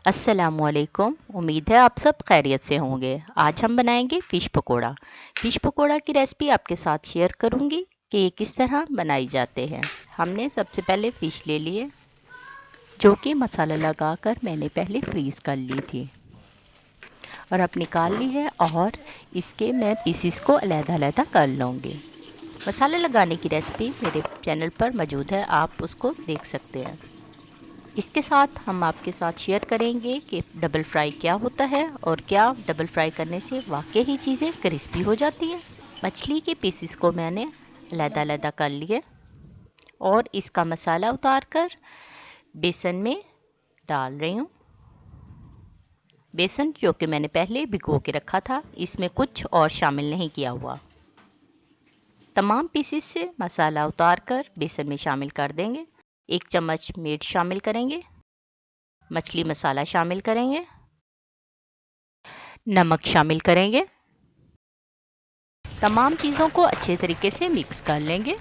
अस्सलामुअलैकुम। उम्मीद है आप सब खैरियत से होंगे। आज हम बनाएंगे फ़िश पकोड़ा। फ़िश पकोड़ा की रेसिपी आपके साथ शेयर करूंगी कि ये किस तरह बनाई जाते हैं। हमने सबसे पहले फ़िश ले लिए, जो कि मसाला लगाकर मैंने पहले फ्रीज़ कर ली थी और अब निकाल ली है, और इसके मैं पीसीस को अलग-अलग कर लूँगी। मसाला लगाने की रेसिपी मेरे चैनल पर मौजूद है, आप उसको देख सकते हैं। इसके साथ हम आपके साथ शेयर करेंगे कि डबल फ्राई क्या होता है और क्या डबल फ्राई करने से वाकई ही चीज़ें क्रिस्पी हो जाती हैं। मछली के पीसेस को मैंने अलग-अलग कर लिए और इसका मसाला उतार कर बेसन में डाल रही हूँ। बेसन जो कि मैंने पहले भिगो के रखा था, इसमें कुछ और शामिल नहीं किया हुआ। तमाम पीसेस से मसाला उतार कर बेसन में शामिल कर देंगे। 1 चम्मच मिर्च शामिल करेंगे, मछली मसाला शामिल करेंगे, नमक शामिल करेंगे। तमाम चीज़ों को अच्छे तरीके से मिक्स कर लेंगे।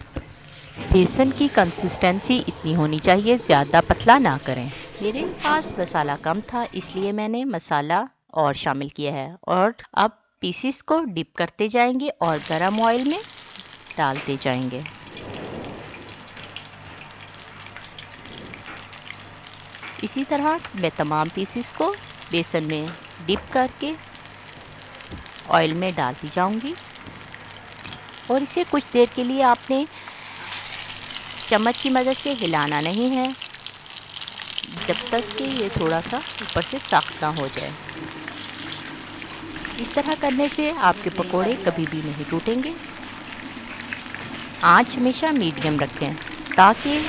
बेसन की कंसिस्टेंसी इतनी होनी चाहिए, ज़्यादा पतला ना करें। मेरे पास मसाला कम था, इसलिए मैंने मसाला और शामिल किया है। और अब पीसीस को डिप करते जाएंगे और गरम ऑयल में डालते जाएंगे। इसी तरह मैं तमाम पीसीस को बेसन में डिप करके ऑयल में डालती जाऊंगी और इसे कुछ देर के लिए आपने चम्मच की मदद से हिलाना नहीं है, जब तक कि ये थोड़ा सा ऊपर से सख्त ना हो जाए। इस तरह करने से आपके पकोड़े कभी भी नहीं टूटेंगे। आंच हमेशा मीडियम रखें ताकि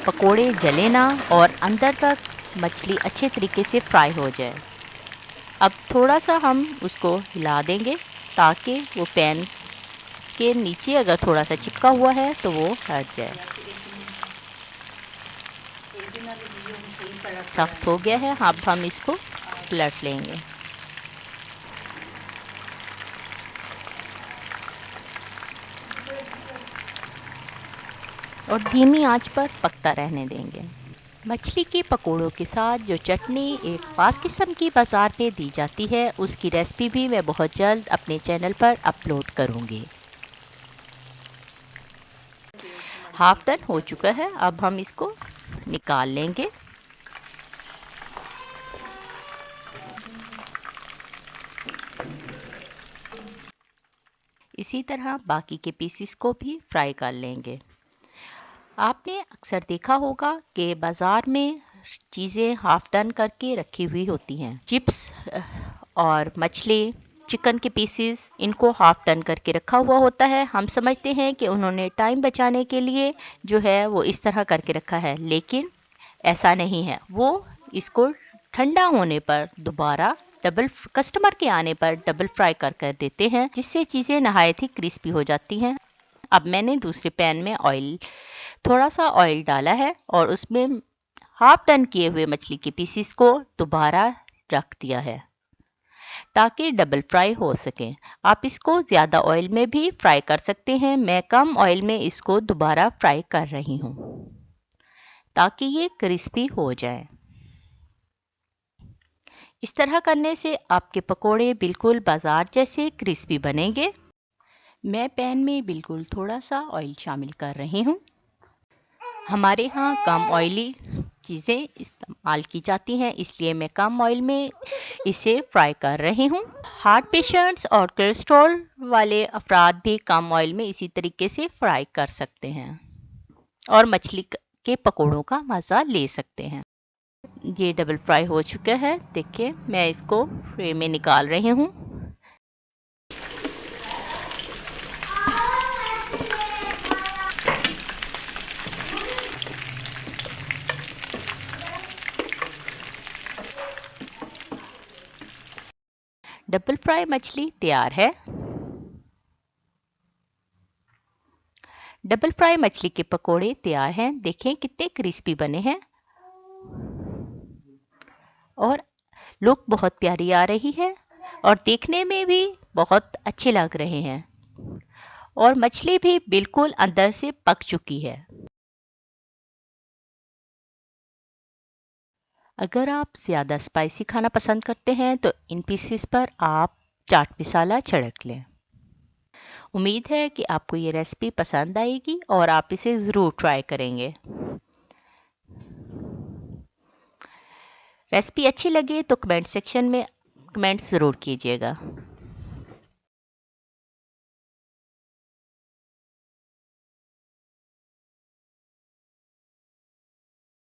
पकोड़े जले ना और अंदर तक मछली अच्छे तरीके से फ्राई हो जाए। अब थोड़ा सा हम उसको हिला देंगे ताकि वो पैन के नीचे अगर थोड़ा सा चिपका हुआ है तो वो हट जाए। सख्त हो गया है, अब हम इसको पलट लेंगे। और धीमी आंच पर पकता रहने देंगे। मछली के पकोड़ों के साथ जो चटनी एक ख़ास किस्म की बाज़ार में दी जाती है, उसकी रेसिपी भी मैं बहुत जल्द अपने चैनल पर अपलोड करूंगी। हाफ डन हो चुका है, अब हम इसको निकाल लेंगे। इसी तरह बाकी के पीसेस को भी फ्राई कर लेंगे। आपने अक्सर देखा होगा कि बाज़ार में चीज़ें हाफ डन करके रखी हुई होती हैं। चिप्स और मछली, चिकन के पीसेस, इनको हाफ डन करके रखा हुआ होता है। हम समझते हैं कि उन्होंने टाइम बचाने के लिए जो है वो इस तरह करके रखा है, लेकिन ऐसा नहीं है। वो इसको ठंडा होने पर दोबारा कस्टमर के आने पर डबल फ्राई कर कर देते हैं, जिससे चीज़ें नहायत ही क्रिस्पी हो जाती हैं। अब मैंने दूसरे पैन में थोड़ा सा ऑयल डाला है और उसमें हाफ डन किए हुए मछली के पीसीस को दोबारा रख दिया है ताकि डबल फ्राई हो सके। आप इसको ज़्यादा ऑयल में भी फ्राई कर सकते हैं, मैं कम ऑयल में इसको दोबारा फ्राई कर रही हूँ ताकि ये क्रिस्पी हो जाए। इस तरह करने से आपके पकोड़े बिल्कुल बाजार जैसे क्रिस्पी बनेंगे। मैं पैन में बिल्कुल थोड़ा सा ऑयल शामिल कर रही हूँ। हमारे यहाँ कम ऑयली चीज़ें इस्तेमाल की जाती हैं, इसलिए मैं कम ऑयल में इसे फ्राई कर रही हूँ। हार्ट पेशेंट्स और कोलेस्ट्रॉल वाले अफराद भी कम ऑयल में इसी तरीके से फ्राई कर सकते हैं और मछली के पकोड़ों का मज़ा ले सकते हैं। ये डबल फ्राई हो चुका है, देखिए मैं इसको ट्रे में निकाल रही हूँ। डबल फ्राई मछली तैयार है। डबल फ्राई मछली के पकोड़े तैयार हैं, देखें कितने क्रिस्पी बने हैं और लुक बहुत प्यारी आ रही है और देखने में भी बहुत अच्छे लग रहे हैं और मछली भी बिल्कुल अंदर से पक चुकी है। अगर आप ज़्यादा स्पाइसी खाना पसंद करते हैं तो इन पीसेस पर आप चाट मसाला छिड़क लें। उम्मीद है कि आपको ये रेसिपी पसंद आएगी और आप इसे ज़रूर ट्राई करेंगे। रेसिपी अच्छी लगे तो कमेंट सेक्शन में कमेंट्स ज़रूर कीजिएगा।